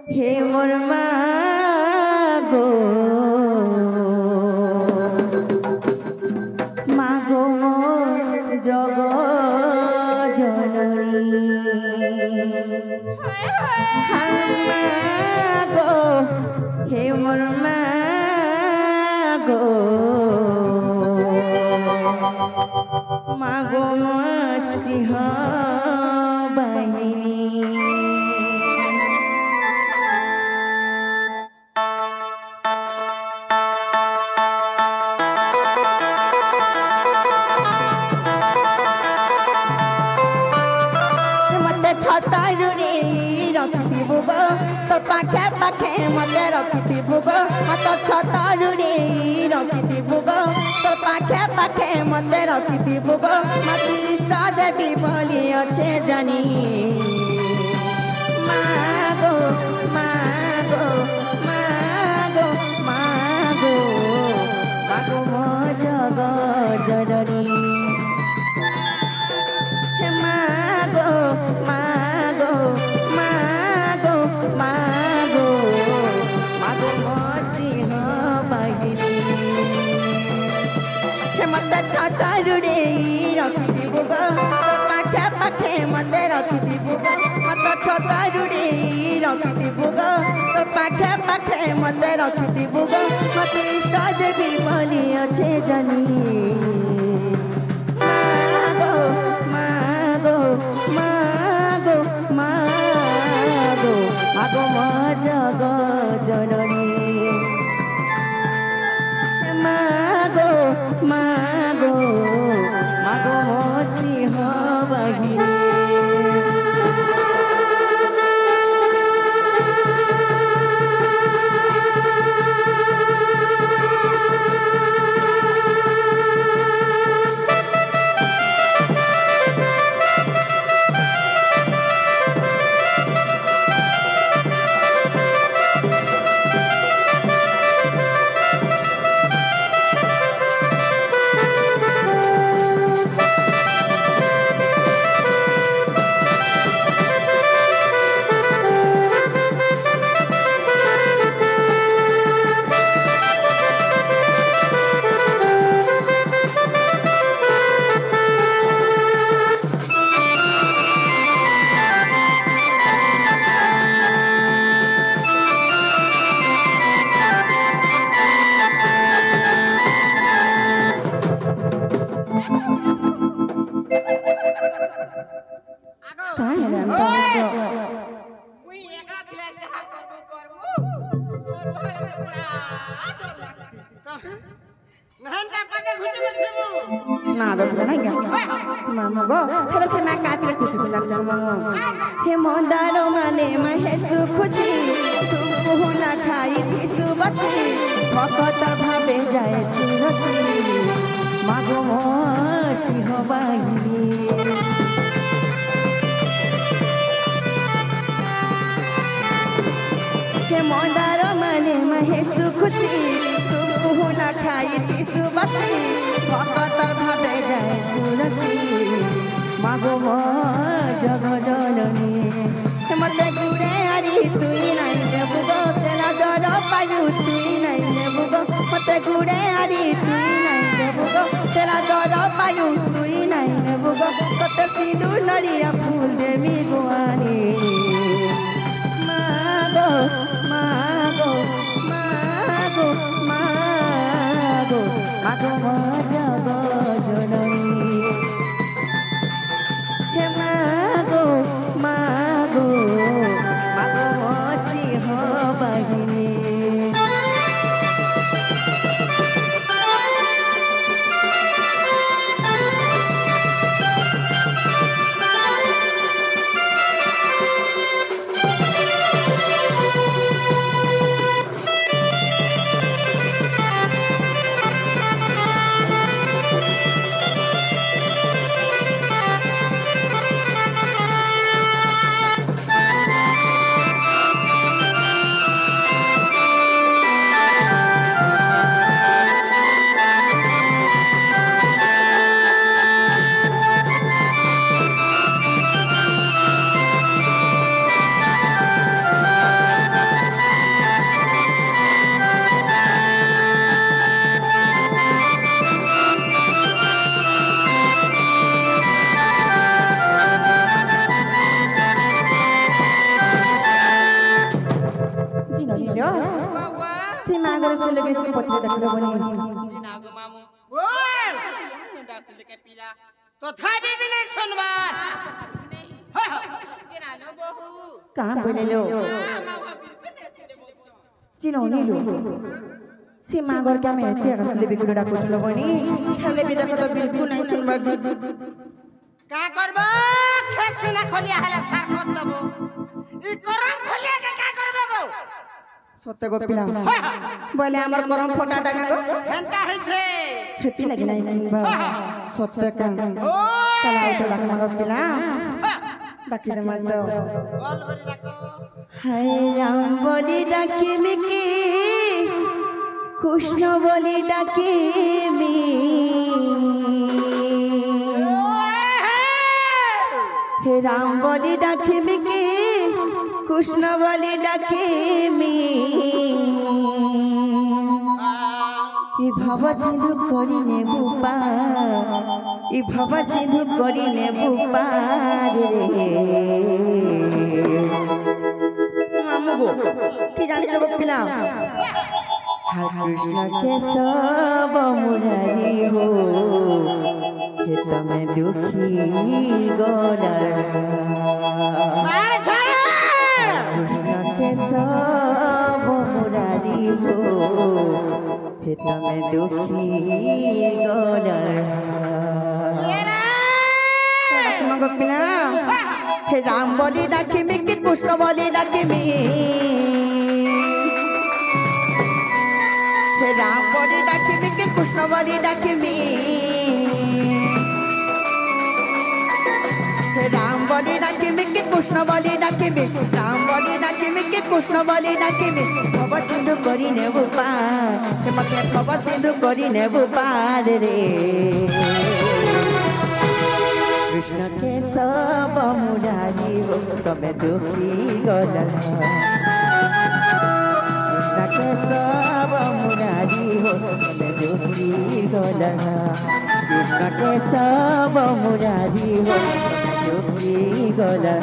হে মোর মা গো মা গো মোর জগ জননী মা গো হে মোর মা গো মা গো মোর সিংহ বাহিনী ছতরুরে রখিথিবু গো তোর পাখে পাখে মতে রখিথিবু গো মত ছতরুরে রখিথিবু গো তোর পাখে পাখে মতে রখিথিবু গো মতে ইষ্ট দেবী বলি আছে জানি মা গো মা গো মা গো মা গো মা গো মো জগ জননী মাগো মাগো মাগো মাগো মাগো মোর সিংহ বাহিনী মতে ছতরুরে রখিথিবু গো পাখে পাখে মতে রখিথিবু গো মতে ছতরুরে রখিথিবু গো পাখে পাখে মতে রখিথিবু গো মতে ইষ্ট দেবী বলি আছে জানি মাগো মা জগ জননী মাগো মাগো মাগো মো সিংহ বাহিনী हेमंदारो माले महेशु खुशी तुला खाई थिसु बची भकतर भावे जाए सुरती मागो मो सिंह बाहिनी हेमंदारो माले महेशु खुशी तुला खाई थिसु बची भकतर भावे जाए सुरती मागो मो जग जननी मते गुड़े आरी तुई नहीं देबु गो तेला दर पायु तुई नहीं देबु गो मते गुड़े आरी तुई नहीं देबु गो तेला दर पायु तुई नहीं देबु गो तते सिंदूर नरिया फूल देवी गुआनी मागो मागो मागो मागो मागो मो जग जननी मागो मागो मागो मो सिंह बाहिनी घर सुन के तुम पछे देख लो बनी दिन आगो मामू बोल डाक सुन के पीला तो थाबी भी नहीं सुनबा केना लो बहू कहां बोले लो चिनौनी लो सीमा घर के में एते अगले बिकुल डाक चलो बनी खाले भी देखो तो बिल्कुल नहीं सुनबार जी का करबो खेत से ना खोलिया हला सार मत दबो ई करम खोलिया के का करबो गो सत्य गो पिला बोले हमर करम फोटा डाका गो हेंता है छे खेती लगी नहीं सुनबा सत्य का कला तो डाका गो पिला डाकी दे मत दो बोल गोरी डाको हाय राम बोली डाकी मिकी कृष्ण बोली डाकी मी हे राम बोली डाकी मिकी कृष्ण बोली डाकी मी इ भव सिंधु करी ने बुपा इ भव सिंधु करी ने बुपा रे हमगो की जानि जब पिला हर कृष्ण के सब मुरारी हो हे तमे दुखी गोला छाड़ छाड़ कृष्ण के सब मुरारी हो हे तमे दुखी गोला पिला हे राम बोली डाकी मी कि कृष्ण बोली डाकी मी हे राम बोली डाकी मी कि कृष्ण बोली डाकी मी हे राम बोली डाकी मी कि कृष्ण बोली डाकी मी राम बोली डाकी मी कि कृष्ण बोली डाकी मी भव सिंधु करी ने पार हे मते भव सिंधु करी ने पार रे कृष्ण के सब मुरारी हो तमे दुखी गोला कृष्ण के सब मुरारी हो तमे दुखी गोला कृष्ण के सब मुरारी हो तमे दुखी गोला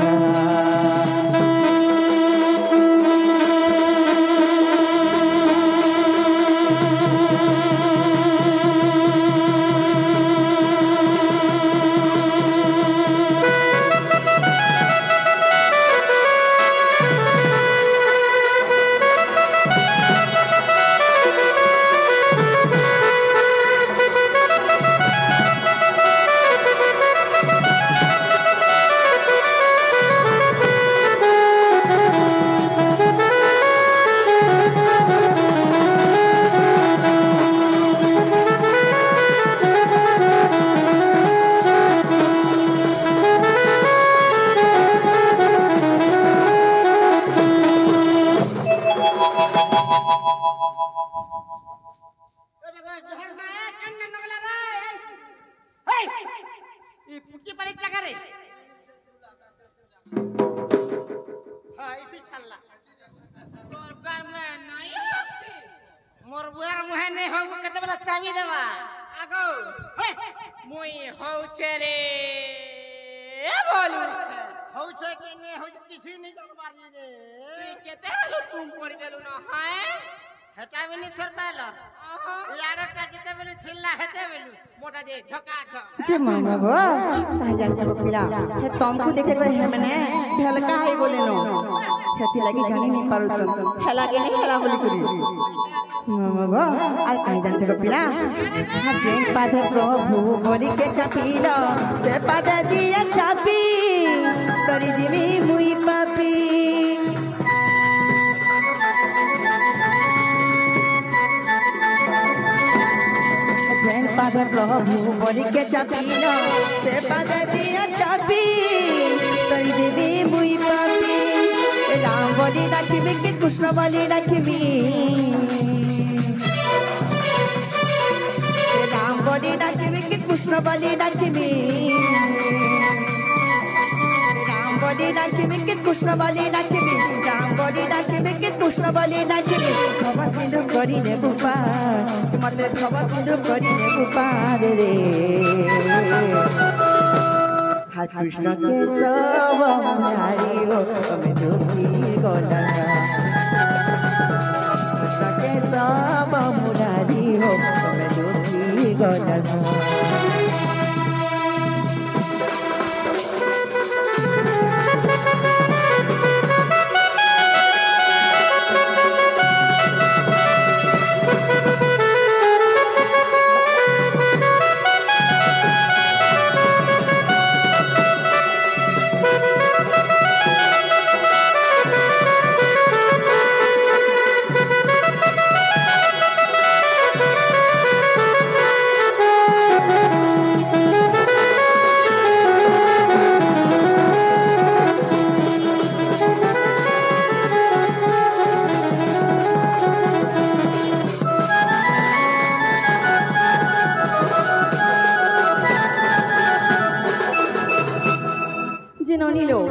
मोर बुआर मुहे ने हो कते बला चाबी देवा आगो मुई होचे रे ए बोलू छे होचे के ने हो किसी नहीं जानबारी रे केते हलो तुम पड़ी देलु न है हेटा बिनी सरताला यारटा जिते बेले छिल्ला हेते बेलु मोटा दे झका झ जे मामा गो काहे जानि छ पिला हे तुमको देखे करे हे मने ढलका है बोले नो खेती लगी जानी नहीं पारो चल खेला के नहीं खेला बोली करी मामा गो आर काहे जानि छ पिला जे पादे प्रभु बोली के चापीला से पादे दिया चापी करी दिमी मुई पापी जैन पादे प्रभु बोली के चापीला से पादे दिया चापी करी दिमी मुई पापी राम बोली डाकिमी कि कृष्ण बोली डाकिमी राम बोली डाकिमी कि कृष्ण बोली डाकिमी राम बोली डाकिमी कि कृष्ण बोली डाकिमी राम बोली डाकिमी कि कृष्ण बोली डाकिमी भव सिंधु करी ने बुपार मते भव सिंधु करी ने बुपार रे हर कृष्ण के सब मुरारी हो तमे दुखी गोला कृष्ण के सब लो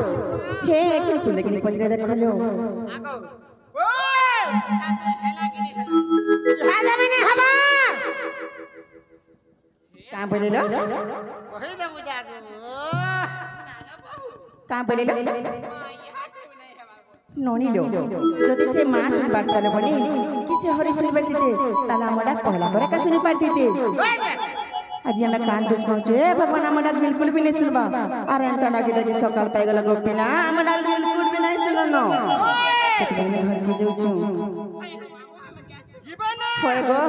हे अच्छे सुन लेकिन पचरे देखो लो आगो ओए हेला के नहीं हेला में नहीं हवा कहां बोले लो वही दे बुझा दो कहां बोले लो नोनी लो যদি সে মা শুনি পারতালে বলে কিছু হরি শুনি পারতিতে তাহলে আমরা পহলা করে কা শুনি পারতিতে আজি আমরা কান দুষ করছে ভগবান আমরা বিলকুল भी नहीं सुनबा अरे अंत ना के सकाल पाई गला गोपिला हमरा बिल्कुल भी नहीं सुननो सेति में घर के जाऊ छु जीवन होय गो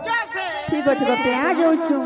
कैसे ठीक अछि गोपिया जाऊ छु